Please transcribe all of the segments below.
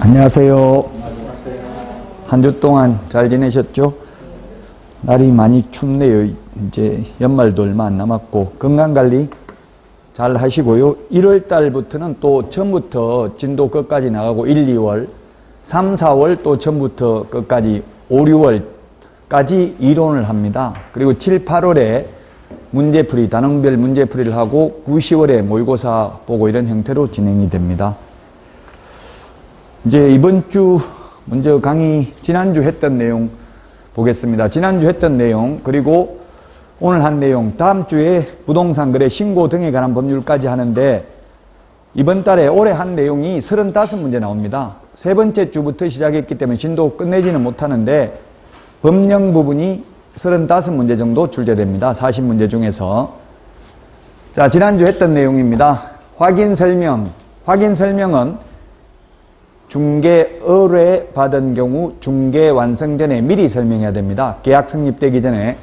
안녕하세요. 한 주 동안 잘 지내셨죠? 날이 많이 춥네요. 이제 연말도 얼마 안 남았고 건강관리 잘 하시고요. 1월 달부터는 또 처음부터 진도 끝까지 나가고 1, 2월, 3, 4월 또 처음부터 끝까지 5, 6월까지 이론을 합니다. 그리고 7, 8월에 문제풀이, 단원별 문제풀이를 하고 9, 10월에 모의고사 보고 이런 형태로 진행이 됩니다. 이제 이번 주 먼저 강의 지난주 했던 내용 보겠습니다. 지난주 했던 내용 그리고 오늘 한 내용, 다음 주에 부동산 거래 신고 등에 관한 법률까지 하는데 이번 달에 올해 한 내용이 35문제 나옵니다. 세 번째 주부터 시작했기 때문에 진도 끝내지는 못하는데 법령 부분이 35문제 정도 출제됩니다. 40문제 중에서. 자, 지난주 했던 내용입니다. 확인 설명은 중개 의뢰 받은 경우 중개 완성 전에 미리 설명해야 됩니다. 계약 성립되기 전에.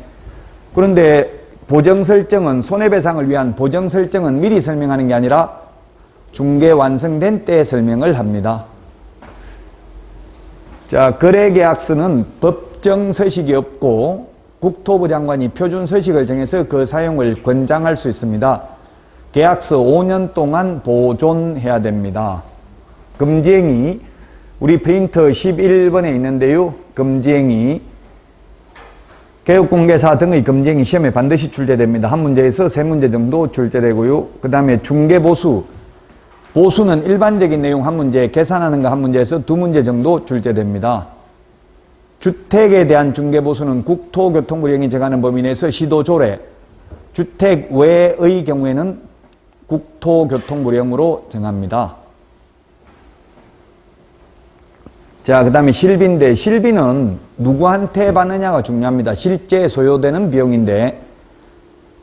그런데 보정 설정은, 손해배상을 위한 보정 설정은 미리 설명하는 게 아니라 중개 완성된 때 설명을 합니다. 자, 거래계약서는 법정 서식이 없고 국토부 장관이 표준 서식을 정해서 그 사용을 권장할 수 있습니다. 계약서 5년 동안 보존해야 됩니다. 금지행위, 우리 프린터 11번에 있는데요. 금지행위, 개업공개사 등의 금지행위 시험에 반드시 출제됩니다. 한 문제에서 3문제 정도 출제되고요. 그 다음에 중개보수, 보수는 일반적인 내용 한 문제, 계산하는 거 한 문제에서 2문제 정도 출제됩니다. 주택에 대한 중개보수는 국토교통부령이 정하는 범위 내에서 시도조례, 주택 외의 경우에는 국토교통부령으로 정합니다. 자, 그 다음에 실비인데, 실비는 누구한테 받느냐가 중요합니다. 실제 소요되는 비용인데,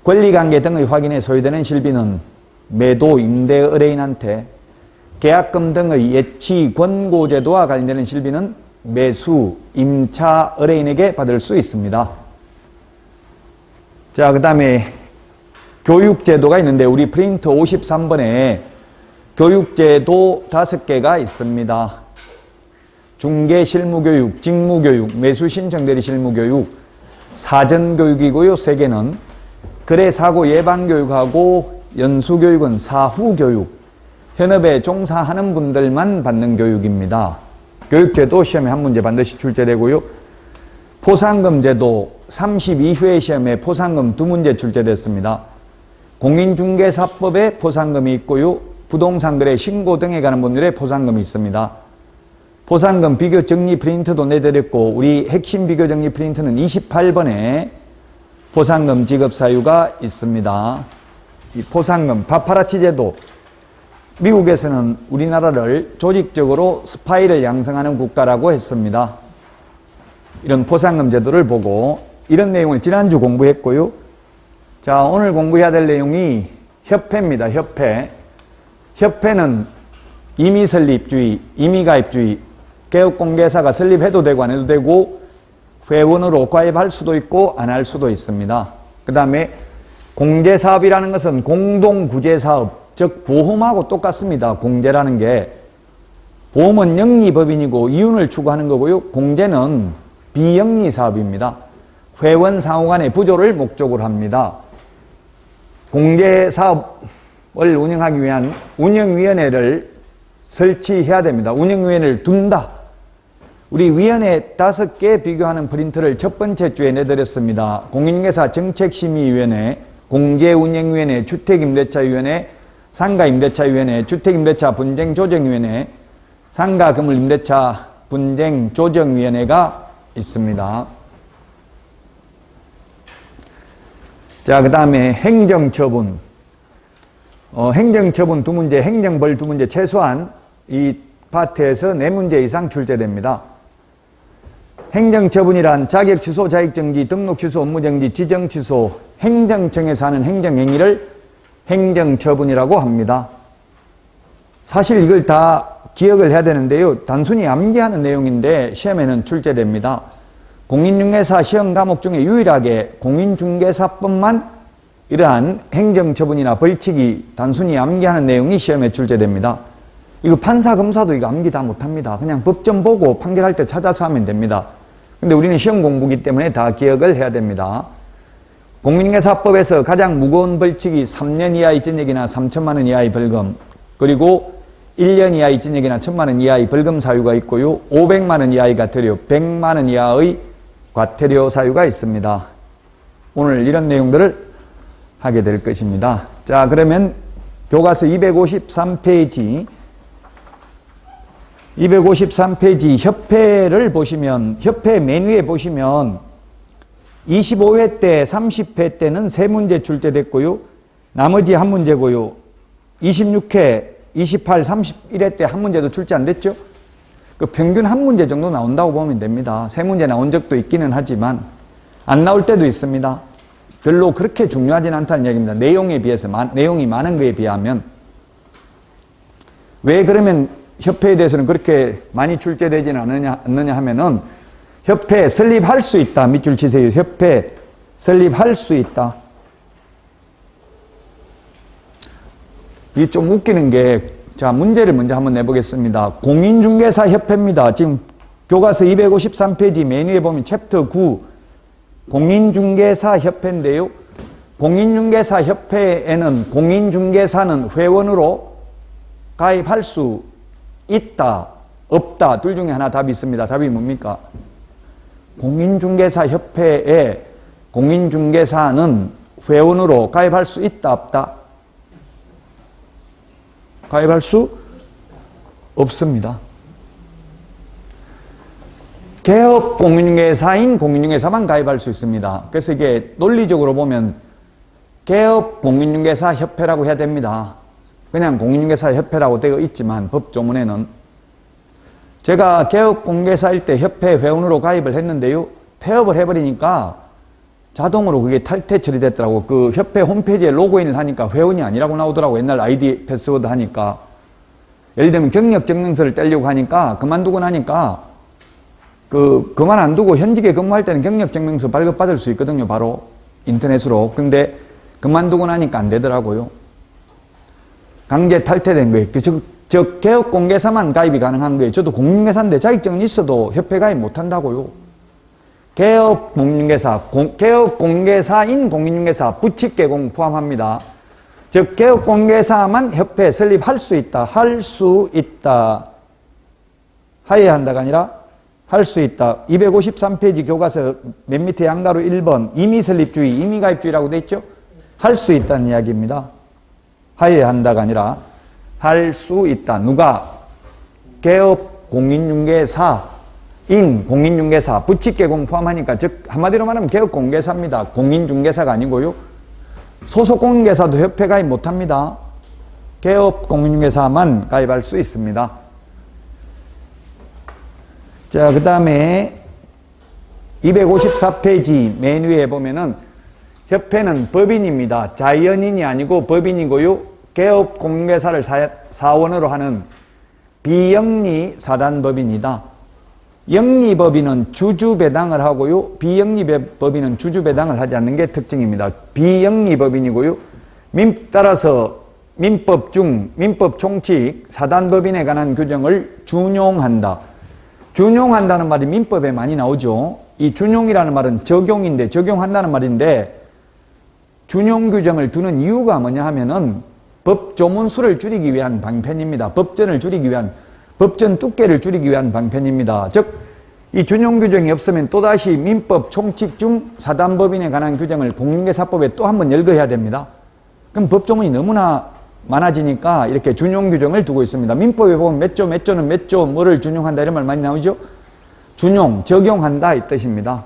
권리관계 등의 확인에 소요되는 실비는 매도, 임대 의뢰인한테, 계약금 등의 예치, 권고제도와 관련되는 실비는 매수, 임차 의뢰인에게 받을 수 있습니다. 자, 그 다음에 교육제도가 있는데, 우리 프린트 53번에 교육제도 5개가 있습니다. 중개 실무교육, 직무교육, 매수 신청대리 실무교육, 사전교육이고요. 3개는 거래사고 예방교육하고 연수교육은 사후교육, 현업에 종사하는 분들만 받는 교육입니다. 교육제도 시험에 한 문제 반드시 출제되고요. 포상금제도 32회 시험에 포상금 2문제 출제됐습니다. 공인중개사법에 포상금이 있고요. 부동산 거래 신고 등에 관한 법률에 포상금이 있습니다. 포상금 비교 정리 프린트도 내드렸고 우리 핵심 비교 정리 프린트는 28번에 포상금 지급 사유가 있습니다. 이 포상금 파파라치 제도, 미국에서는 우리나라를 조직적으로 스파이를 양성하는 국가라고 했습니다. 이런 포상금 제도를 보고 이런 내용을 지난주 공부했고요. 자, 오늘 공부해야 될 내용이 협회입니다. 협회. 협회는 임의설립주의, 임의가입주의, 개업공개사가 설립해도 되고 안 해도 되고 회원으로 가입할 수도 있고 안 할 수도 있습니다. 그 다음에 공제사업이라는 것은 공동구제사업, 즉 보험하고 똑같습니다. 공제라는 게. 보험은 영리법인이고 이윤을 추구하는 거고요. 공제는 비영리사업입니다. 회원 상호 간의 부조를 목적으로 합니다. 공제사업을 운영하기 위한 운영위원회를 설치해야 됩니다. 운영위원회를 둔다. 우리 위원회 5개 비교하는 프린트를 첫 번째 주에 내드렸습니다. 공인중개사 정책심의위원회, 공제운영위원회, 주택임대차위원회, 상가임대차위원회, 주택임대차 분쟁조정위원회, 상가건물임대차 분쟁조정위원회가 있습니다. 자, 그 다음에 행정처분. 행정처분 2문제, 행정벌 2문제, 최소한 이 파트에서 4문제 이상 출제됩니다. 행정처분이란 자격취소, 자격정지, 등록취소, 업무정지, 지정취소, 행정청에서 하는 행정행위를 행정처분이라고 합니다. 사실 이걸 다 기억을 해야 되는데요. 단순히 암기하는 내용인데 시험에는 출제됩니다. 공인중개사 시험 과목 중에 유일하게 공인중개사법만 이러한 행정처분이나 벌칙이 단순히 암기하는 내용이 시험에 출제됩니다. 이거 판사, 검사도 이거 암기 다 못합니다. 그냥 법정 보고 판결할 때 찾아서 하면 됩니다. 근데 우리는 시험 공부기 때문에 다 기억을 해야 됩니다. 공인중개사법에서 가장 무거운 벌칙이 3년 이하의 징역이나 3천만 원 이하의 벌금, 그리고 1년 이하의 징역이나 1,000만 원 이하의 벌금 사유가 있고요. 500만 원 이하의 과태료, 100만 원 이하의 과태료 사유가 있습니다. 오늘 이런 내용들을 하게 될 것입니다. 자, 그러면 교과서 253페이지 협회를 보시면, 협회 메뉴에 보시면 25회 때, 30회 때는 3문제 출제됐고요. 나머지 1문제고요. 26회, 28, 31회 때 1문제도 출제 안 됐죠? 그 평균 1문제 정도 나온다고 보면 됩니다. 3문제 나온 적도 있기는 하지만 안 나올 때도 있습니다. 별로 그렇게 중요하진 않다는 얘기입니다. 내용에 비해서, 내용이 많은 거에 비하면. 왜 그러면 협회에 대해서는 그렇게 많이 출제되지는 않느냐 하면은 협회 설립할 수 있다. 밑줄 치세요. 협회 설립할 수 있다. 이게 좀 웃기는 게, 자, 문제를 먼저 한번 내보겠습니다. 공인중개사 협회입니다. 지금 교과서 253페이지 메뉴에 보면 챕터 9 공인중개사 협회인데요. 공인중개사 협회에는 공인중개사는 회원으로 가입할 수 있다, 없다, 둘 중에 하나 답이 있습니다. 답이 뭡니까? 공인중개사 협회에 공인중개사는 회원으로 가입할 수 있다, 없다? 가입할 수 없습니다. 개업 공인중개사인 공인중개사만 가입할 수 있습니다. 그래서 이게 논리적으로 보면 개업 공인중개사 협회라고 해야 됩니다. 그냥 공인중개사 협회라고 되어 있지만 법조문에는, 제가 개업 공개사일 때 협회 회원으로 가입을 했는데요. 폐업을 해버리니까 자동으로 그게 탈퇴 처리됐더라고. 그 협회 홈페이지에 로그인을 하니까 회원이 아니라고 나오더라고. 옛날 아이디 패스워드 하니까. 예를 들면 경력증명서를 떼려고 하니까 그만두고 나니까 그만 안 두고 현직에 근무할 때는 경력증명서 발급받을 수 있거든요. 바로 인터넷으로. 근데 그만두고 나니까 안 되더라고요. 강제 탈퇴된 거예요. 즉 개업 공개사만 가입이 가능한 거예요. 저도 공인중개사인데 자격증은 있어도 협회 가입 못 한다고요. 개업 공인중개사, 개업 공개사인 공인중개사, 부칙개공 포함합니다. 즉 개업 공개사만 협회 설립할 수 있다. 할 수 있다. 하여야 한다가 아니라 할 수 있다. 253페이지 교과서 맨 밑에 양가로 1번 임의설립주의, 임의가입주의라고 돼 있죠? 할 수 있다는 이야기입니다. 하여야 한다가 아니라 할 수 있다. 누가? 개업 공인중개사인 공인중개사, 부칙개공 포함하니까, 즉 한마디로 말하면 개업 공개사입니다. 공인중개사가 아니고요. 소속 공인중개사도 협회 가입 못합니다. 개업 공인중개사만 가입할 수 있습니다. 자, 그 다음에 254페이지 메뉴에 보면은 협회는 법인입니다. 자연인이 아니고 법인이고요. 개업 공개사를 사원으로 하는 비영리 사단법인이다. 영리법인은 주주배당을 하고요. 비영리법인은 주주배당을 하지 않는 게 특징입니다. 비영리법인이고요. 따라서 민법 총칙, 사단법인에 관한 규정을 준용한다. 준용한다는 말이 민법에 많이 나오죠. 이 준용이라는 말은 적용인데, 적용한다는 말인데, 준용 규정을 두는 이유가 뭐냐 하면은 법조문수를 줄이기 위한 방편입니다. 법전을 줄이기 위한, 법전 두께를 줄이기 위한 방편입니다. 즉, 이 준용 규정이 없으면 또다시 민법 총칙 중 사단법인에 관한 규정을 공인중개사법에 또 한 번 열거해야 됩니다. 그럼 법조문이 너무나 많아지니까 이렇게 준용 규정을 두고 있습니다. 민법에 보면 몇 조는 몇 조, 뭐를 준용한다 이런 말 많이 나오죠? 준용, 적용한다 이 뜻입니다.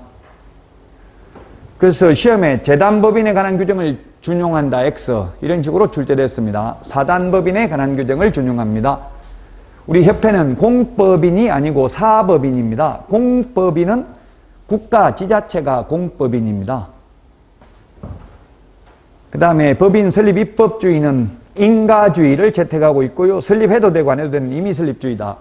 그래서 시험에 재단법인에 관한 규정을 준용한다, X 이런 식으로 출제됐습니다. 사단법인에 관한 규정을 준용합니다. 우리 협회는 공법인이 아니고 사법인입니다. 공법인은 국가 지자체가 공법인입니다. 그 다음에 법인 설립 입법주의는 인가주의를 채택하고 있고요. 설립해도 되고 안 해도 되는 임의설립주의다.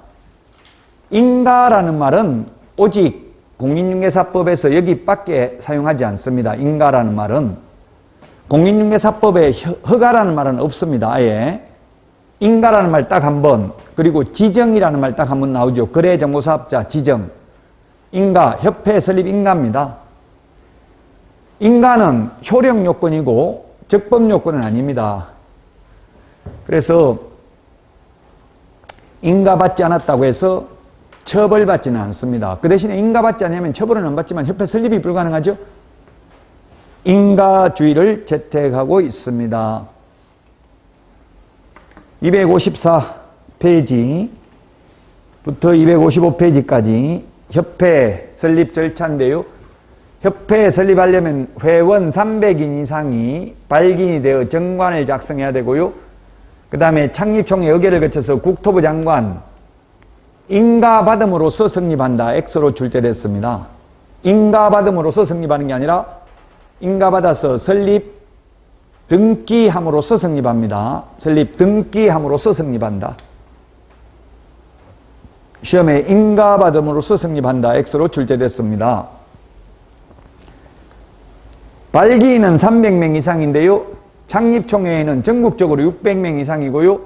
인가라는 말은 오직 공인중개사법에서 여기밖에 사용하지 않습니다. 인가라는 말은 공인중개사법에 허가라는 말은 없습니다. 아예. 인가라는 말 딱 한 번, 그리고 지정이라는 말 딱 한 번 나오죠. 거래정보사업자 지정. 인가, 협회 설립 인가입니다. 인가는 효력 요건이고 적법 요건은 아닙니다. 그래서 인가받지 않았다고 해서 처벌받지는 않습니다. 그 대신에 인가받지 않으면 처벌은 안 받지만 협회 설립이 불가능하죠. 인가주의를 채택하고 있습니다. 254페이지부터 255페이지까지 협회 설립 절차인데요. 협회 설립하려면 회원 300인 이상이 발기인이 되어 정관을 작성해야 되고요. 그 다음에 창립총회 의결을 거쳐서 국토부 장관 인가받음으로써 성립한다. X로 출제됐습니다. 인가받음으로써 성립하는 게 아니라 인가받아서 설립 등기함으로써 성립합니다. 설립 등기함으로써 성립한다. 시험에 인가받음으로써 성립한다. X로 출제됐습니다. 발기인은 300명 이상인데요. 창립총회에는 전국적으로 600명 이상이고요.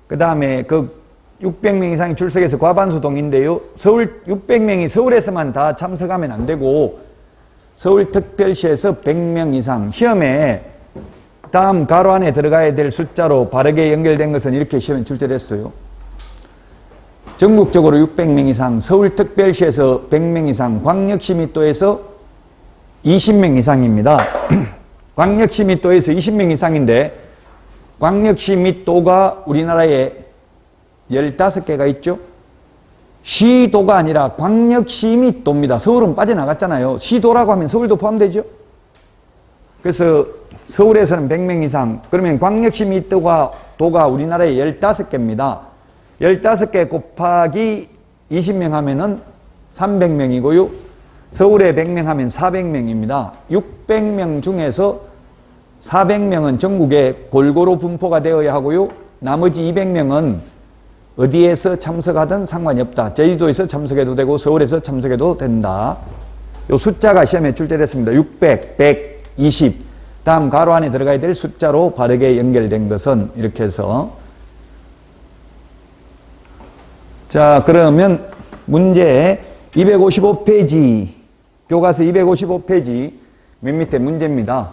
그 다음에 그 600명 이상이 출석해서 과반수 동의인데요. 600명이 서울에서만 다 참석하면 안 되고 서울특별시에서 100명 이상. 시험에 다음 가로 안에 들어가야 될 숫자로 바르게 연결된 것은 이렇게 시험에 출제됐어요. 전국적으로 600명 이상, 서울특별시에서 100명 이상, 광역시 및도에서 20명 이상입니다. 광역시 및도에서 20명 이상인데 광역시 및도가 우리나라에 15개가 있죠. 시도가 아니라 광역시 및도입니다. 서울은 빠져나갔잖아요. 시도라고 하면 서울도 포함되죠. 그래서 서울에서는 100명 이상, 그러면 광역시 및도가 우리나라에 15개입니다. 15개 곱하기 20명 하면은 300명이고요. 서울에 100명 하면 400명입니다. 600명 중에서 400명은 전국에 골고루 분포가 되어야 하고요. 나머지 200명은 어디에서 참석하든 상관이 없다. 제주도에서 참석해도 되고 서울에서 참석해도 된다. 요 숫자가 시험에 출제됐습니다. 600, 120. 다음 가로 안에 들어가야 될 숫자로 바르게 연결된 것은 이렇게 해서. 자, 그러면 문제 255페이지, 교과서 255페이지 맨 밑에 문제입니다.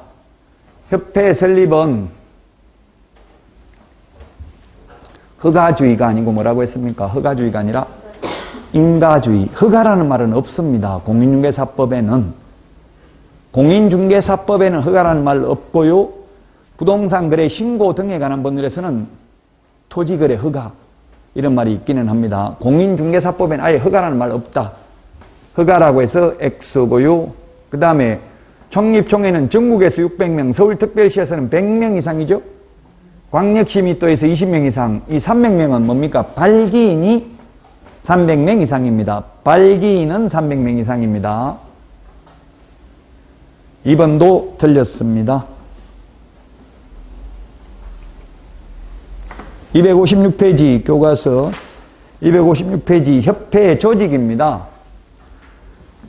협회 설립은 허가주의가 아니고 뭐라고 했습니까? 허가주의가 아니라 인가주의. 허가라는 말은 없습니다. 공인중개사법에는. 공인중개사법에는 허가라는 말 없고요. 부동산 거래 신고 등에 관한 법률에서는 토지거래 허가 이런 말이 있기는 합니다. 공인중개사법에는 아예 허가라는 말 없다. 허가라고 해서 X고요. 그 다음에 총립총회는 전국에서 600명, 서울특별시에서는 100명 이상이죠. 광역시 및도에서 20명 이상. 이 300명은 뭡니까? 발기인이 300명 이상입니다. 발기인은 300명 이상입니다. 2번도 틀렸습니다. 256페이지 교과서 256페이지 협회 조직입니다.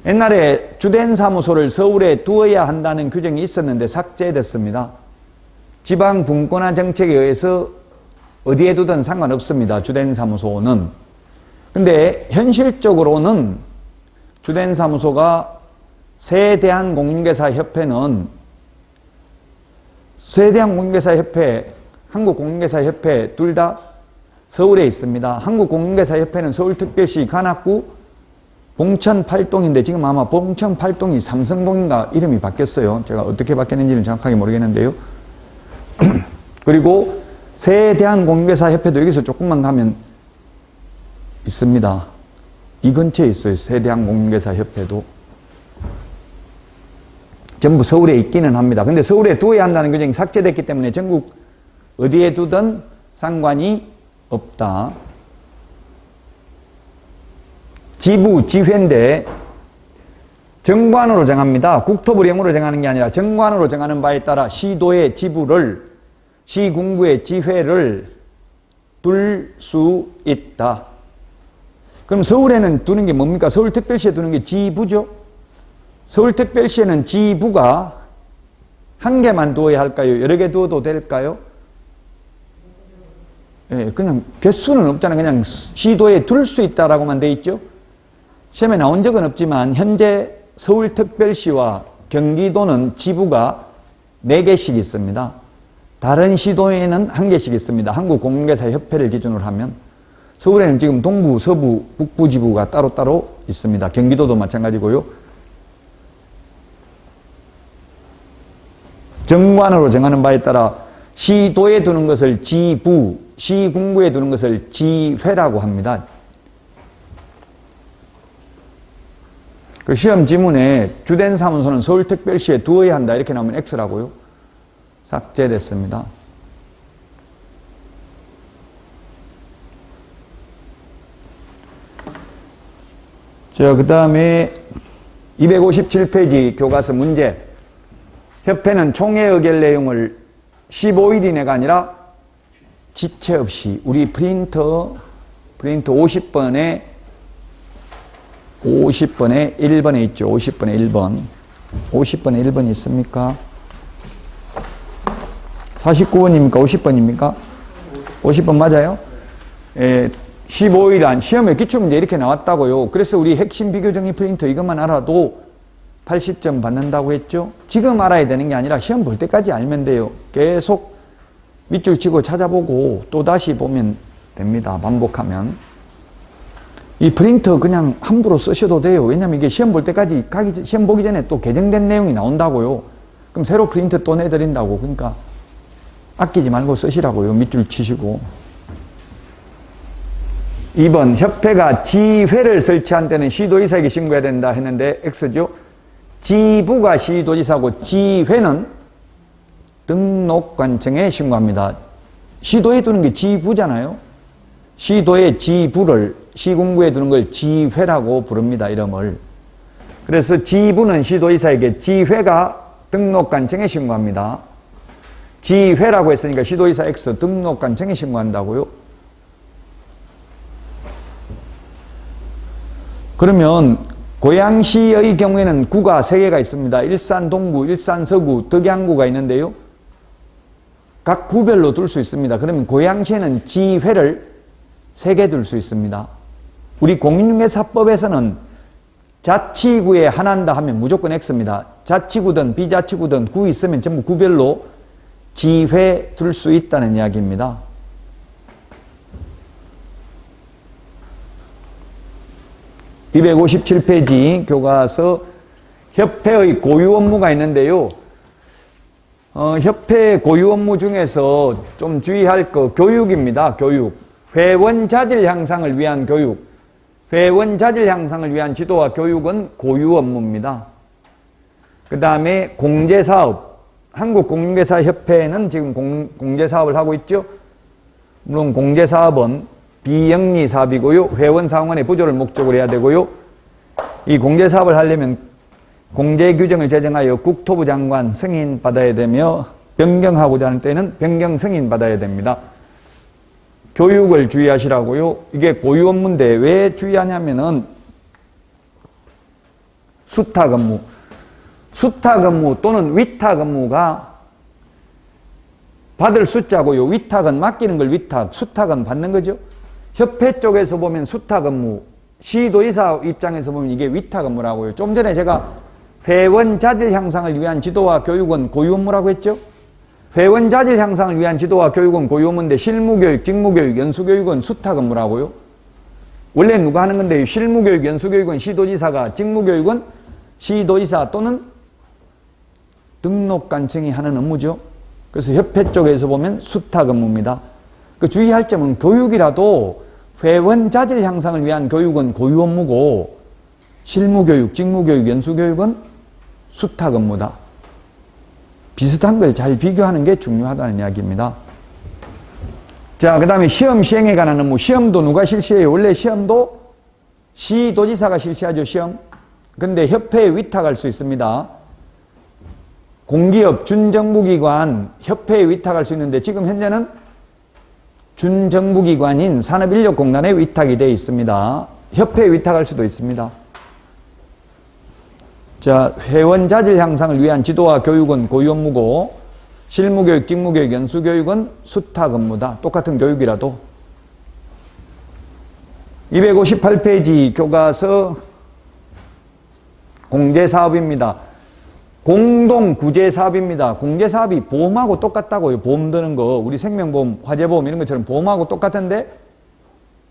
옛날에 주된 사무소를 서울에 두어야 한다는 규정이 있었는데 삭제됐습니다. 지방 분권화 정책에 의해서 어디에 두든 상관없습니다. 주된 사무소는. 근데 현실적으로는 주된 사무소가 세대한공인중개사협회는 세대한공인중개사협회, 한국공인중개사협회 둘 다 서울에 있습니다. 한국공인중개사협회는 서울특별시 관악구 봉천 8동인데 지금 아마 봉천 8동이 삼성동인가 이름이 바뀌었어요. 제가 어떻게 바뀌었는지는 정확하게 모르겠는데요. 그리고 세대한공인중개사협회도 여기서 조금만 가면 있습니다. 이 근처에 있어요. 세대한공인중개사협회도. 전부 서울에 있기는 합니다. 근데 서울에 두어야 한다는 규정이 삭제됐기 때문에 전국 어디에 두든 상관이 없다. 지부, 지회인데 정관으로 정합니다. 국토부령으로 정하는 게 아니라 정관으로 정하는 바에 따라 시도의 지부를, 시군구의 지회를 둘 수 있다. 그럼 서울에는 두는 게 뭡니까? 서울특별시에 두는 게 지부죠. 서울특별시에는 지부가 한 개만 두어야 할까요? 여러 개 두어도 될까요? 예, 그냥 개수는 없잖아요. 그냥 시도에 둘 수 있다라고만 돼 있죠. 시험에 나온 적은 없지만 현재 서울특별시와 경기도는 지부가 4개씩 있습니다. 다른 시도에는 1개씩 있습니다. 한국공인중개사협회를 기준으로 하면. 서울에는 지금 동부, 서부, 북부 지부가 따로따로 있습니다. 경기도도 마찬가지고요. 정관으로 정하는 바에 따라 시도에 두는 것을 지부, 시군구에 두는 것을 지회라고 합니다. 그 시험 지문에 주된 사무소는 서울특별시에 두어야 한다 이렇게 나오면 X라고요. 삭제됐습니다. 자, 그 다음에 257페이지 교과서 문제. 협회는 총회 의결 내용을 15일 이내가 아니라 지체 없이 우리 프린터 50번에 1번에 있죠. 50번에 1번. 50번에 1번이 있습니까? 49번입니까? 50번입니까? 50번 맞아요? 예, 15일 안 시험에 기출문제 이렇게 나왔다고요. 그래서 우리 핵심 비교정리 프린터 이것만 알아도 80점 받는다고 했죠. 지금 알아야 되는 게 아니라 시험 볼 때까지 알면 돼요. 계속 밑줄 치고 찾아보고 또 다시 보면 됩니다. 반복하면. 이 프린터 그냥 함부로 쓰셔도 돼요. 왜냐면 이게 시험 볼 때까지 시험 보기 전에 또 개정된 내용이 나온다고요. 그럼 새로 프린터 또 내드린다고. 그러니까 아끼지 말고 쓰시라고요. 밑줄 치시고. 2번 협회가 지회를 설치한 때는 시도지사에게 신고해야 된다 했는데 X죠. 지부가 시도지사고 지회는 등록관청에 신고합니다. 시도에 두는 게 지부잖아요. 시도의 지부를 시군구에 두는 걸 지회라고 부릅니다. 이름을. 그래서 지부는 시도지사에게 지회가 등록관청에 신고합니다. 지회라고 했으니까 시도지사 X 등록관청에 신고한다고요. 그러면 고양시의 경우에는 구가 3개가 있습니다. 일산 동구, 일산 서구, 덕양구가 있는데요. 각 구별로 둘 수 있습니다. 그러면 고양시에는 지회를 3개 둘 수 있습니다. 우리 공인중개사법에서는 자치구에 하나한다 하면 무조건 X입니다. 자치구든 비자치구든 구 있으면 전부 구별로 지회 둘 수 있다는 이야기입니다. (257페이지) 교과서 협회의 고유 업무가 있는데요. 협회 고유 업무 중에서 좀 주의할 거 교육입니다. 교육. 회원 자질 향상을 위한 교육. 회원 자질 향상을 위한 지도와 교육은 고유 업무입니다. 그 다음에 공제사업. 한국공인중개사협회는 지금 공제사업을 하고 있죠. 물론 공제사업은 비영리 사업이고요. 회원상원의 부조를 목적으로 해야 되고요. 이 공제사업을 하려면 공제규정을 제정하여 국토부 장관 승인 받아야 되며 변경하고자 하는 때는 변경 승인 받아야 됩니다. 교육을 주의하시라고요. 이게 고유 업무인데 왜 주의하냐면은 수탁 업무 또는 위탁 업무가 받을 숫자고요. 위탁은 맡기는 걸 위탁, 수탁은 받는 거죠. 협회 쪽에서 보면 수탁 업무, 시도지사 입장에서 보면 이게 위탁 업무라고요. 좀 전에 제가 회원 자질 향상을 위한 지도와 교육은 고유 업무라고 했죠. 회원 자질 향상을 위한 지도와 교육은 고유 업무인데 실무교육, 직무교육, 연수교육은 수탁 업무라고요. 원래 누가 하는 건데 실무교육, 연수교육은 시도지사가, 직무교육은 시도지사 또는 등록관청이 하는 업무죠. 그래서 협회 쪽에서 보면 수탁 업무입니다. 그 주의할 점은 교육이라도 회원 자질 향상을 위한 교육은 고유 업무고 실무교육, 직무교육, 연수교육은 수탁 업무다. 비슷한 걸 잘 비교하는 게 중요하다는 이야기입니다. 자, 그 다음에 시험 시행에 관한 업무. 시험도 누가 실시해요? 원래 시험도 시도지사가 실시하죠, 시험. 근데 협회에 위탁할 수 있습니다. 공기업, 준정부기관, 협회에 위탁할 수 있는데 지금 현재는 준정부기관인 산업인력공단에 위탁이 되어 있습니다. 협회에 위탁할 수도 있습니다. 자, 회원 자질 향상을 위한 지도와 교육은 고유 업무고 실무교육, 직무교육, 연수교육은 수타 근무다. 똑같은 교육이라도. 258페이지 교과서 공제사업입니다. 공동구제사업입니다. 공제사업이 보험하고 똑같다고요. 보험 드는 거, 우리 생명보험, 화재보험 이런 것처럼 보험하고 똑같은데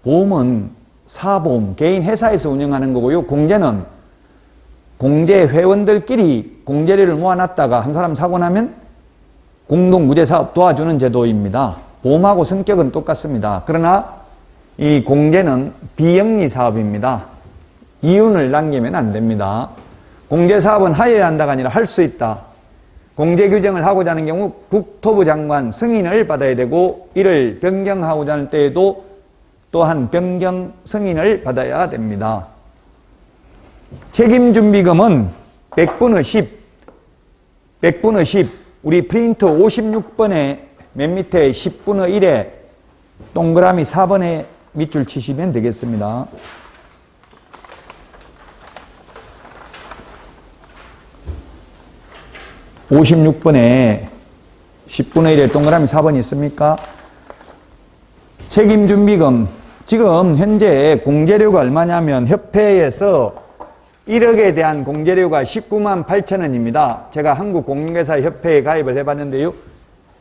보험은 사보험, 개인 회사에서 운영하는 거고요. 공제는 공제 회원들끼리 공제료를 모아놨다가 한 사람 사고 나면 공동구제사업 도와주는 제도입니다. 보험하고 성격은 똑같습니다. 그러나 이 공제는 비영리 사업입니다. 이윤을 남기면 안 됩니다. 공제사업은 하여야 한다가 아니라 할 수 있다. 공제 규정을 하고자 하는 경우 국토부 장관 승인을 받아야 되고 이를 변경하고자 할 때에도 또한 변경 승인을 받아야 됩니다. 책임준비금은 100분의 10, 우리 프린트 56번에 맨 밑에 10분의 1에 동그라미 4번에 밑줄 치시면 되겠습니다. (56번에) 10분의 1에 동그라미 4번 있습니까? 책임준비금, 지금 현재 공제료가 얼마냐면 협회에서 1억에 대한 공제료가 19만 8천 원입니다. 제가 한국공인중개사협회에 가입을 해봤는데요.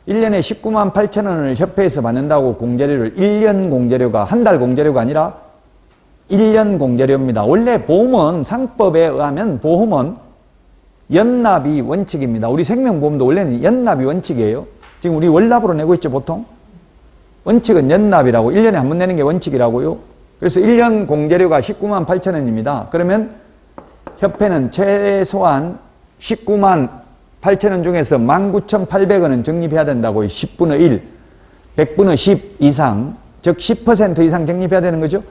1년에 19만 8천 원을 협회에서 받는다고 공제료를, 1년 공제료가, 한 달 공제료가 아니라 1년 공제료입니다. 원래 보험은 상법에 의하면 보험은 연납이 원칙입니다. 우리 생명보험도 원래는 연납이 원칙이에요. 지금 우리 월납으로 내고 있죠, 보통. 원칙은 연납이라고, 1년에 한 번 내는 게 원칙이라고요. 그래서 1년 공제료가 19만 8천 원입니다. 그러면 협회는 최소한 19만 8천 원 중에서 19,800원은 적립해야 된다고요. 10분의 1, 100분의 10 이상, 즉 10% 이상 적립해야 되는 거죠.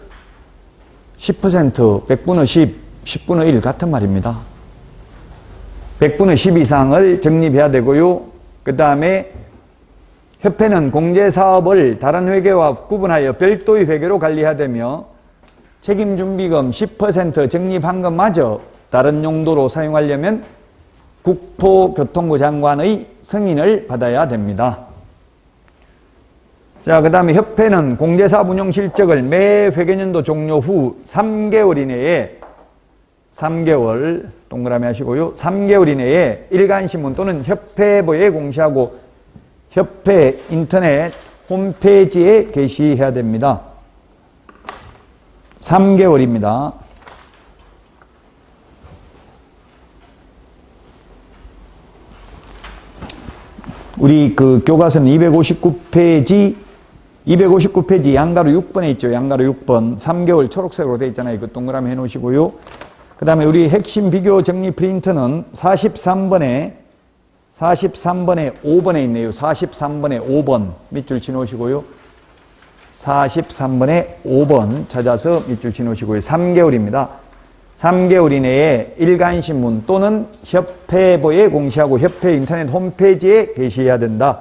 10%, 100분의 10, 10분의 1 같은 말입니다. 100분의 10 이상을 적립해야 되고요. 그 다음에 협회는 공제사업을 다른 회계와 구분하여 별도의 회계로 관리해야 되며 책임준비금 10% 적립한 것마저 다른 용도로 사용하려면 국토교통부 장관의 승인을 받아야 됩니다. 자, 그 다음에 협회는 공제사업 운용 실적을 매 회계년도 종료 후 3개월 이내에 3개월 동그라미 하시고요. 3개월 이내에 일간신문 또는 협회부에 공시하고 협회 인터넷 홈페이지에 게시해야 됩니다. 3개월입니다. 우리 그 교과서는 259페이지 양가로 6번에 있죠. 양가로 6번. 3개월 초록색으로 되어 있잖아요. 그 동그라미 해 놓으시고요. 그 다음에 우리 핵심 비교 정리 프린트는 43번에 5번에 있네요. 43번에 5번 밑줄 치놓으시고요. 43번에 5번 찾아서 밑줄 치놓으시고요. 3개월입니다. 3개월 이내에 일간신문 또는 협회부에 공시하고 협회 인터넷 홈페이지에 게시해야 된다.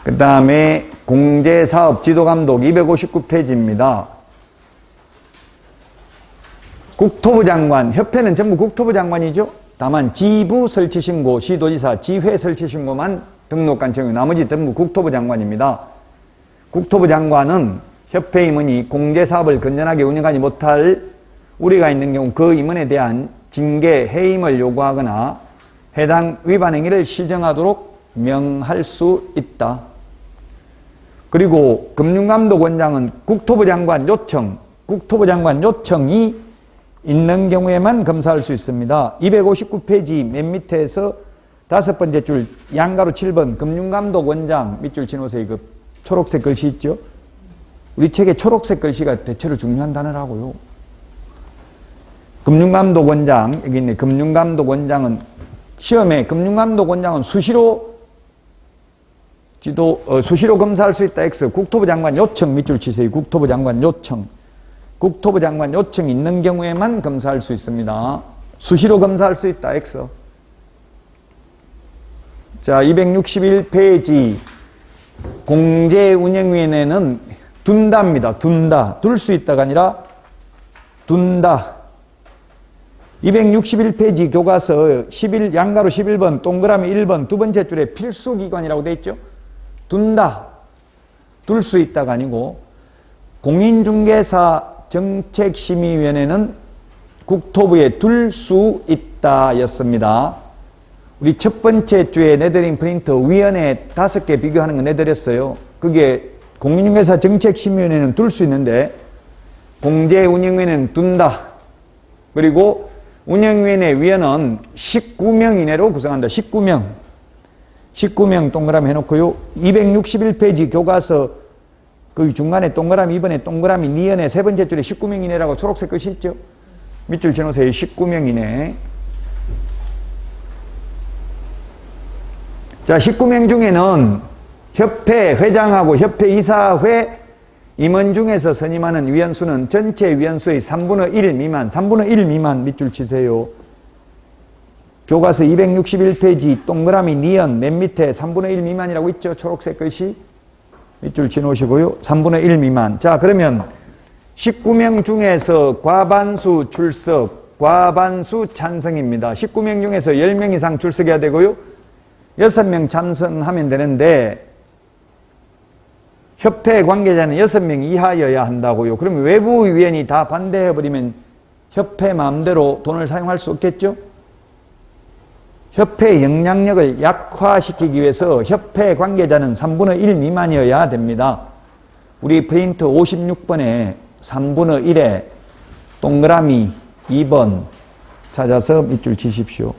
그 다음에 공제사업 지도감독 259페이지입니다. 국토부 장관, 협회는 전부 국토부 장관이죠. 다만 지부 설치신고, 시도지사, 지회 설치신고만 등록관청이고 나머지 전부 국토부 장관입니다. 국토부 장관은 협회 임원이 공제사업을 건전하게 운영하지 못할 우려가 있는 경우 그 임원에 대한 징계, 해임을 요구하거나 해당 위반 행위를 시정하도록 명할 수 있다. 그리고 금융감독원장은 국토부 장관 요청이 있는 경우에만 검사할 수 있습니다. 259페이지 맨 밑에서 5번째 줄 양가로 7번 금융감독원장 밑줄 치놓으세요. 그 초록색 글씨 있죠? 우리 책에 초록색 글씨가 대체로 중요한 단어라고요. 금융감독원장, 여기 있네. 금융감독원장은 시험에 금융감독원장은 수시로 검사할 수 있다. X. 국토부 장관 요청 밑줄 치세요. 국토부 장관 요청. 국토부 장관 요청이 있는 경우에만 검사할 수 있습니다. 수시로 검사할 수 있다. X. 자, 261페이지 공제운영위원회는 둔다입니다. 둘 수 있다가 아니라 둔다. 261페이지 교과서 11, 양가로 11번, 동그라미 1번 두 번째 줄에 필수기관이라고 되어 있죠. 둔다. 둘 수 있다가 아니고, 공인중개사 정책심의위원회는 국토부에 둘 수 있다 였습니다. 우리 첫 번째 주에 내드린 프린터 위원회 5개 비교하는 거 내드렸어요. 그게 공인중개사 정책심의위원회는 둘 수 있는데 공제운영위원회는 둔다. 그리고 운영위원회 위원은 19명 이내로 구성한다. 19명. 19명 동그라미 해놓고요. 261페이지 교과서 그 중간에 동그라미 2번에 동그라미 니은에 세 번째 줄에 19명 이내라고 초록색 글씨 있죠? 밑줄 지어놓으세요. 19명 이내. 자, 19명 중에는 협회 회장하고 협회 이사회 임원 중에서 선임하는 위원수는 전체 위원수의 3분의 1 미만, 3분의 1 미만 밑줄 치세요. 교과서 261페이지 동그라미 니은 맨 밑에 3분의 1 미만이라고 있죠? 초록색 글씨. 밑줄 치놓으시고요. 3분의 1 미만. 자, 그러면 19명 중에서 과반수 출석, 과반수 찬성입니다. 19명 중에서 10명 이상 출석해야 되고요. 6명 찬성하면 되는데 협회 관계자는 6명 이하여야 한다고요. 그러면 외부 위원이 다 반대해버리면 협회 마음대로 돈을 사용할 수 없겠죠? 협회의 영향력을 약화시키기 위해서 협회 관계자는 3분의 1 미만이어야 됩니다. 우리 프린트 56번에 3분의 1에 동그라미 2번 찾아서 밑줄 치십시오.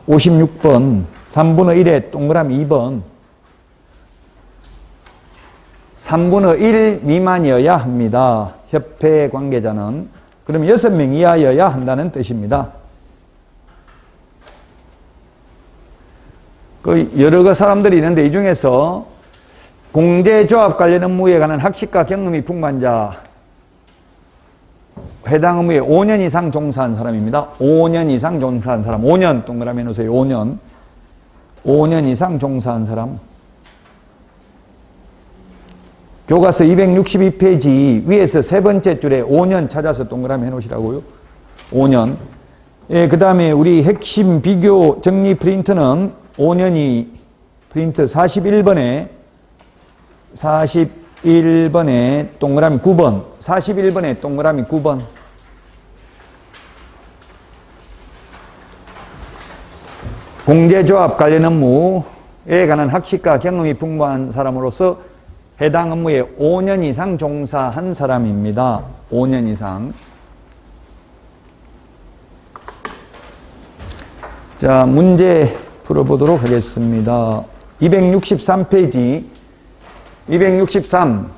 56번 3분의 1에 동그라미 2번 3분의 1 미만이어야 합니다. 협회 관계자는. 그럼 6명 이하여야 한다는 뜻입니다. 그 여러 사람들이 있는데 이 중에서 공제조합 관련 업무에 관한 학식과 경험이 풍부한 자, 해당 업무에 5년 이상 종사한 사람입니다. 5년 이상 종사한 사람. 5년 동그라미 해놓으세요. 5년. 5년 이상 종사한 사람. 교과서 262페이지 위에서 세 번째 줄에 5년 찾아서 동그라미 해놓으시라고요. 5년. 예, 그 다음에 우리 핵심 비교 정리 프린트는 5년이 프린트 41번에 동그라미 9번 41번에 동그라미 9번 공제조합 관련 업무에 관한 학식과 경험이 풍부한 사람으로서 해당 업무에 5년 이상 종사한 사람입니다. 5년 이상. 자, 문제 풀어보도록 하겠습니다. 263페이지 263.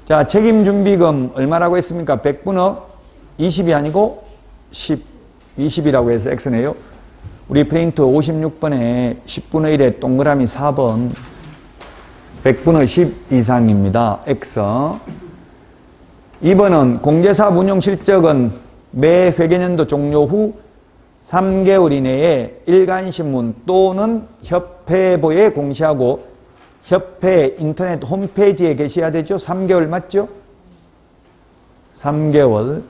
자, 책임준비금 얼마라고 했습니까? 100분의 20이 아니고 10, 20이라고 해서 X네요. 우리 프린트 56번에 10분의 1에 동그라미 4번 100분의 10 이상입니다. X. 2번은 공제사업 운용 실적은 매 회계년도 종료 후 3개월 이내에 일간신문 또는 협회보에 공시하고 협회 인터넷 홈페이지에 게시해야 되죠. 3개월 맞죠? 3개월.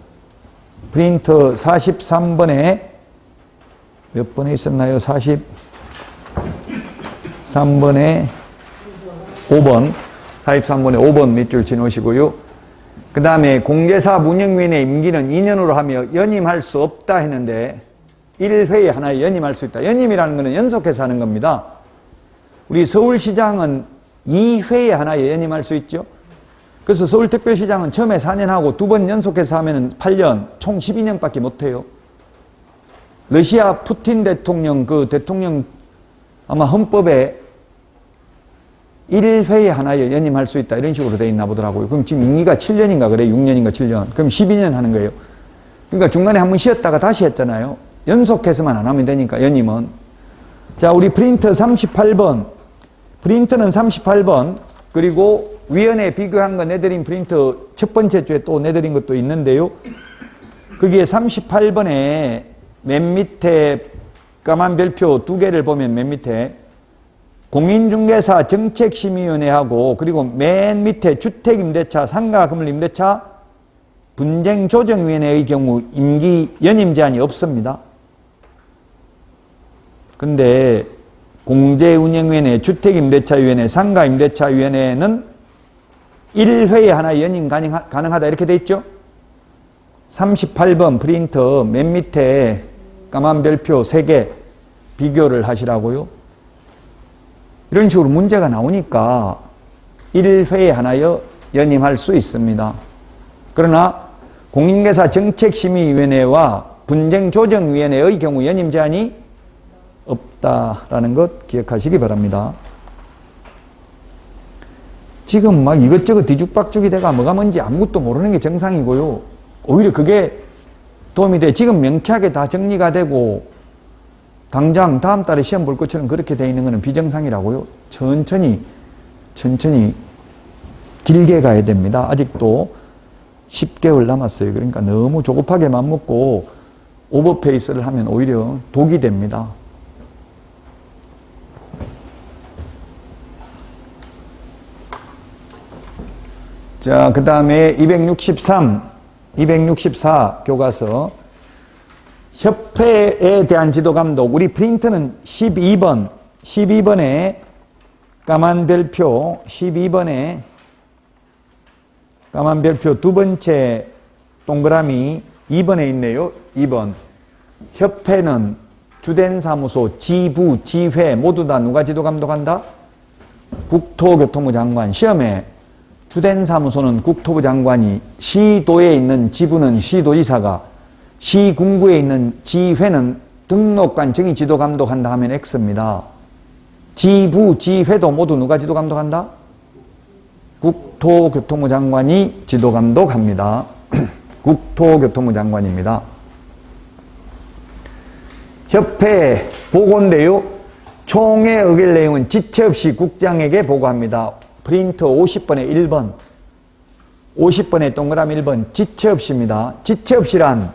프린터 43번에 몇 번에 있었나요? 43번에 5번. 43번에 5번 밑줄 치놓으시고요. 그 다음에 공제사업 운영위원회 임기는 2년으로 하며 연임할 수 없다 했는데 1회에 하나에 연임할 수 있다. 연임이라는 것은 연속해서 하는 겁니다. 우리 서울시장은 2회에 하나에 연임할 수 있죠. 그래서 서울특별시장은 처음에 4년 하고 2번 연속해서 하면 8년, 총 12년밖에 못해요. 러시아 푸틴 대통령, 그 대통령 아마 헌법에 1회에 하나에 연임할 수 있다. 이런 식으로 돼 있나 보더라고요. 그럼 지금 임기가 7년인가 그래요. 6년인가 7년. 그럼 12년 하는 거예요. 그러니까 중간에 한번 쉬었다가 다시 했잖아요. 연속해서만 안 하면 되니까, 연임은. 자, 우리 프린터 38번. 프린터는 38번. 그리고 위원회 비교한 거 내드린 프린터 첫 번째 주에 또 내드린 것도 있는데요. 거기에 38번에 맨 밑에 까만 별표 2개를 보면 맨 밑에 공인중개사 정책심의위원회하고 그리고 맨 밑에 주택임대차, 상가건물임대차 분쟁조정위원회의 경우 임기 연임 제한이 없습니다. 근데 공제운영위원회, 주택임대차위원회, 상가임대차위원회는 1회에 하나 연임 가능하다 이렇게 돼 있죠. 38번 프린터 맨 밑에 까만 별표 3개 비교를 하시라고요. 이런 식으로 문제가 나오니까 1회에 하나여 연임할 수 있습니다. 그러나 공인중개사 정책심의위원회와 분쟁조정위원회의 경우 연임 제한이 없다라는 것 기억하시기 바랍니다. 지금 막 이것저것 뒤죽박죽이 돼가 뭐가 뭔지 아무것도 모르는 게 정상이고요. 오히려 그게 도움이 돼. 지금 명쾌하게 다 정리가 되고 당장 다음 달에 시험 볼 것처럼 그렇게 돼 있는 것은 비정상이라고요. 천천히 길게 가야 됩니다. 아직도 10개월 남았어요. 그러니까 너무 조급하게 맘먹고 오버페이스를 하면 오히려 독이 됩니다. 자, 그 다음에 264 교과서 협회에 대한 지도감독. 우리 프린트는 12번에 까만 별표 12번에 까만 별표 두 번째 동그라미 2번에 있네요. 2번. 협회는 주된 사무소, 지부, 지회 모두 다 누가 지도감독한다? 국토교통부 장관. 시험에 주된 사무소는 국토부 장관이, 시도에 있는 지부는 시도지사가, 시군구에 있는 지회는 등록관청이 지도감독한다 하면 X입니다. 지부, 지회도 모두 누가 지도감독한다? 국토교통부 장관이 지도감독합니다. 국토교통부 장관입니다. 협회 보고인데요. 총회 의결 내용은 지체 없이 국장에게 보고합니다. 프린트 50번에 1번. 50번에 동그라미 1번. 지체 없이입니다. 지체 없이란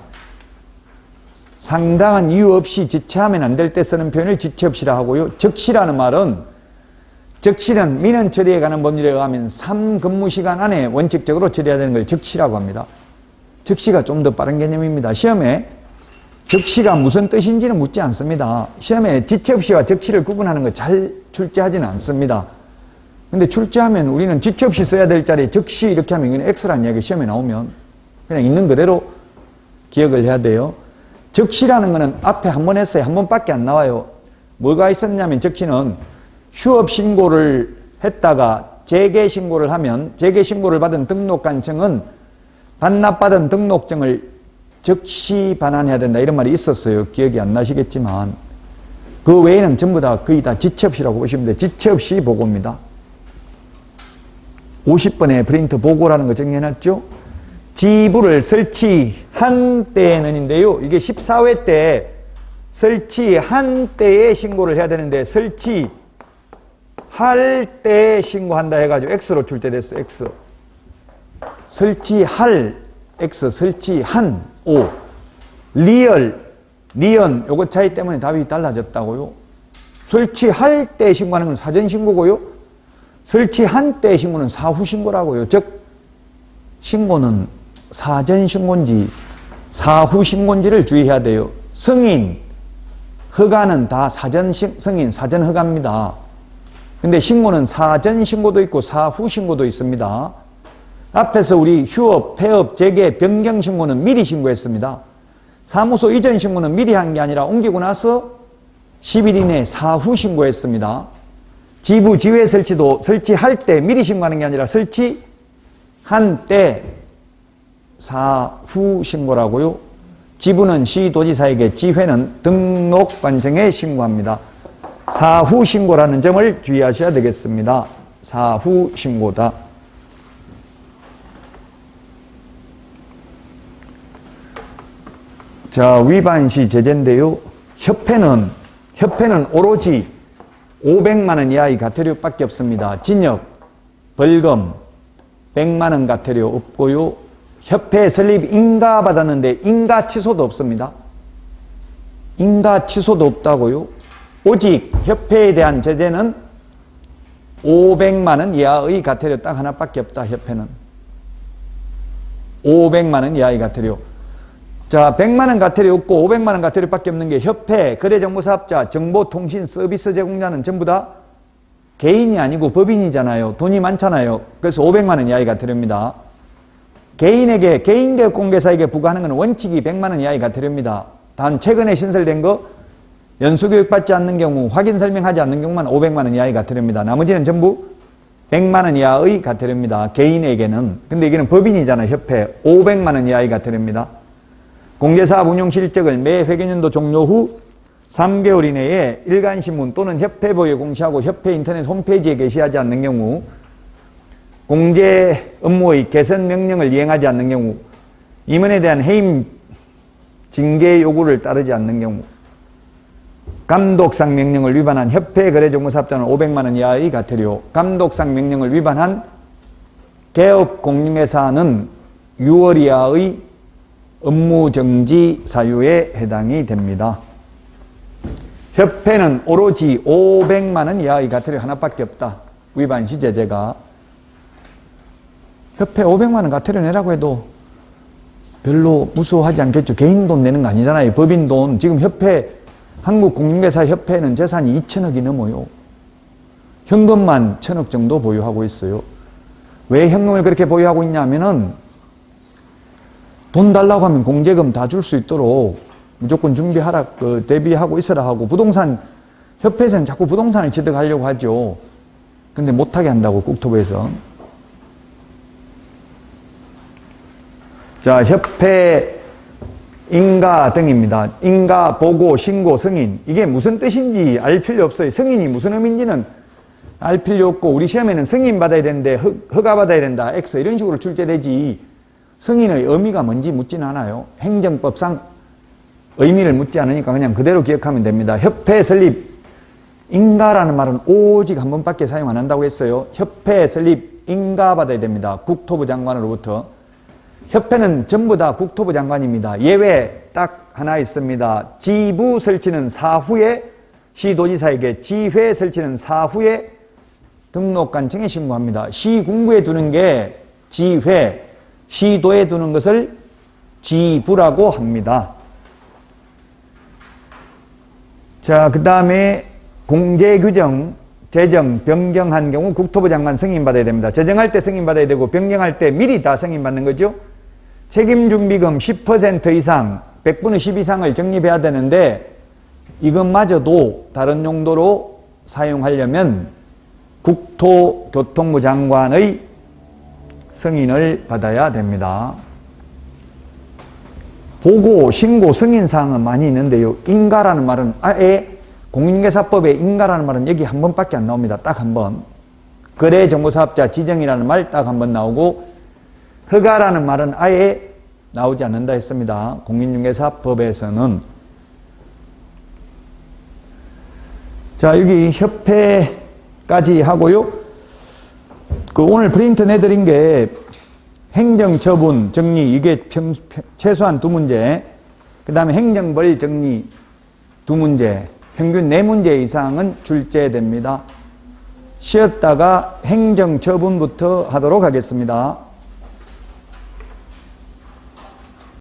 상당한 이유 없이 지체하면 안 될 때 쓰는 표현을 지체 없이라 하고요. 적시라는 말은, 적시는 민원 처리에 관한 법률에 의하면 3근무시간 안에 원칙적으로 처리해야 되는 걸 적시라고 합니다. 적시가 좀 더 빠른 개념입니다. 시험에 적시가 무슨 뜻인지는 묻지 않습니다. 시험에 지체 없이와 적시를 구분하는 거 잘 출제하지는 않습니다. 근데 출제하면 우리는 지체 없이 써야 될 자리에 적시 이렇게 하면 이건 X라는 이야기 시험에 나오면 그냥 있는 그대로 기억을 해야 돼요. 적시라는 거는 앞에 한 번 했어요. 한 번밖에 안 나와요. 뭐가 있었냐면 적시는 휴업 신고를 했다가 재개 신고를 하면 재개 신고를 받은 등록관청은 반납받은 등록증을 적시 반환해야 된다 이런 말이 있었어요. 기억이 안 나시겠지만 그 외에는 전부 다 거의 다 지체 없이라고 보시면 돼요. 지체 없이 보고입니다. 50번에 프린트 보고라는 거 정리해놨죠. 지부를 설치한 때는인데요. 이게 14회 때 설치한 때에 신고를 해야 되는데 설치할 때 신고한다 해가지고 X로 출제됐어. X. 설치할 X, 설치한 O. 리얼, 리언 요거 차이 때문에 답이 달라졌다고요. 설치할 때 신고하는 건 사전 신고고요. 설치한 때 신고는 사후 신고라고요. 즉 신고는 사전 신고인지 사후 신고인지를 주의해야 돼요. 승인, 허가는 다 사전 승인, 사전 허가입니다. 근데 신고는 사전 신고도 있고 사후 신고도 있습니다. 앞에서 우리 휴업, 폐업, 재개, 변경 신고는 미리 신고했습니다. 사무소 이전 신고는 미리 한 게 아니라 옮기고 나서 10일 이내에 사후 신고했습니다. 지부, 지회 설치도 설치할 때 미리 신고하는 게 아니라 설치한 때 사후 신고라고요. 지부는 시도지사에게, 지회는 등록관청에 신고합니다. 사후 신고라는 점을 주의하셔야 되겠습니다. 사후 신고다. 자, 위반시 제재인데요. 협회는 오로지 500만 원 이하의 과태료밖에 없습니다. 징역, 벌금, 100만 원 과태료 없고요. 협회 설립 인가 받았는데 인가 취소도 없습니다. 인가 취소도 없다고요. 오직 협회에 대한 제재는 500만 원 이하의 과태료 딱 하나밖에 없다. 협회는. 500만 원 이하의 과태료. 자, 100만 원 과태료 없고 500만 원 과태료밖에 없는 게 협회, 거래정보사업자, 정보통신 서비스 제공자는 전부 다 개인이 아니고 법인이잖아요. 돈이 많잖아요. 그래서 500만 원 이하의 과태료입니다. 개인에게, 개인개업 공개사에게 부과하는 것은 원칙이 100만 원 이하의 과태료입니다. 단 최근에 신설된 거 연수교육 받지 않는 경우, 확인 설명하지 않는 경우만 500만 원 이하의 과태료입니다. 나머지는 전부 100만 원 이하의 과태료입니다. 개인에게는. 근데 이게는 법인이잖아요. 협회. 500만 원 이하의 과태료입니다. 공개사업 운용 실적을 매 회계년도 종료 후 3개월 이내에 일간신문 또는 협회보에 공시하고 협회 인터넷 홈페이지에 게시하지 않는 경우, 공제 업무의 개선 명령을 이행하지 않는 경우, 임원에 대한 해임 징계 요구를 따르지 않는 경우, 감독상 명령을 위반한 협회 거래정보사업자는 500만 원 이하의 과태료, 감독상 명령을 위반한 개업 공인회사는 6월 이하의 업무정지 사유에 해당이 됩니다. 협회는 오로지 500만 원 이하의 과태료 하나밖에 없다. 위반 시 제재가. 협회 500만 원 과태료 내라고 해도 별로 무서워하지 않겠죠. 개인 돈 내는 거 아니잖아요. 법인 돈. 지금 협회, 한국공인회사 협회는 재산이 2천억이 넘어요. 현금만 1,000억 정도 보유하고 있어요. 왜 현금을 그렇게 보유하고 있냐면은 돈 달라고 하면 공제금 다 줄 수 있도록 무조건 준비하라, 대비하고 있으라 하고, 부동산, 협회에서는 자꾸 부동산을 취득하려고 하죠. 근데 못하게 한다고, 국토부에서. 자, 협회 인가 등입니다. 인가, 보고, 신고, 승인. 이게 무슨 뜻인지 알 필요 없어요. 승인이 무슨 의미인지는 알 필요 없고, 우리 시험에는 승인 받아야 되는데, 허가 받아야 된다, X, 이런 식으로 출제되지, 승인의 의미가 뭔지 묻지는 않아요. 행정법상 의미를 묻지 않으니까 그냥 그대로 기억하면 됩니다. 협회 설립, 인가라는 말은 오직 한 번밖에 사용 안 한다고 했어요. 협회 설립, 인가 받아야 됩니다. 국토부 장관으로부터. 협회는 전부 다 국토부 장관입니다. 예외 딱 하나 있습니다. 지부 설치는 사후에, 시도지사에게 지회 설치는 사후에 등록관청에 신고합니다. 시군구에 두는 게 지회, 시도에 두는 것을 지부라고 합니다. 자, 그 다음에 공제규정, 제정, 변경한 경우 국토부 장관 승인받아야 됩니다. 제정할 때 승인받아야 되고 변경할 때 미리 다 승인받는 거죠. 책임준비금 10% 이상, 100분의 10 이상을 적립해야 되는데 이것마저도 다른 용도로 사용하려면 국토교통부 장관의 승인을 받아야 됩니다. 보고, 신고, 승인사항은 많이 있는데요. 인가라는 말은 아예 공인중개사법에 인가라는 말은 여기 한 번밖에 안 나옵니다. 딱 한 번. 거래정보사업자 지정이라는 말 딱 한 번 나오고, 허가라는 말은 아예 나오지 않는다 했습니다. 공인중개사법에서는. 자, 여기 협회까지 하고요. 오늘 프린트 내드린 게 행정처분 정리, 이게 최소한 2문제, 그 다음에 행정벌 정리 2문제, 평균 4문제 이상은 출제됩니다. 쉬었다가 행정처분부터 하도록 하겠습니다.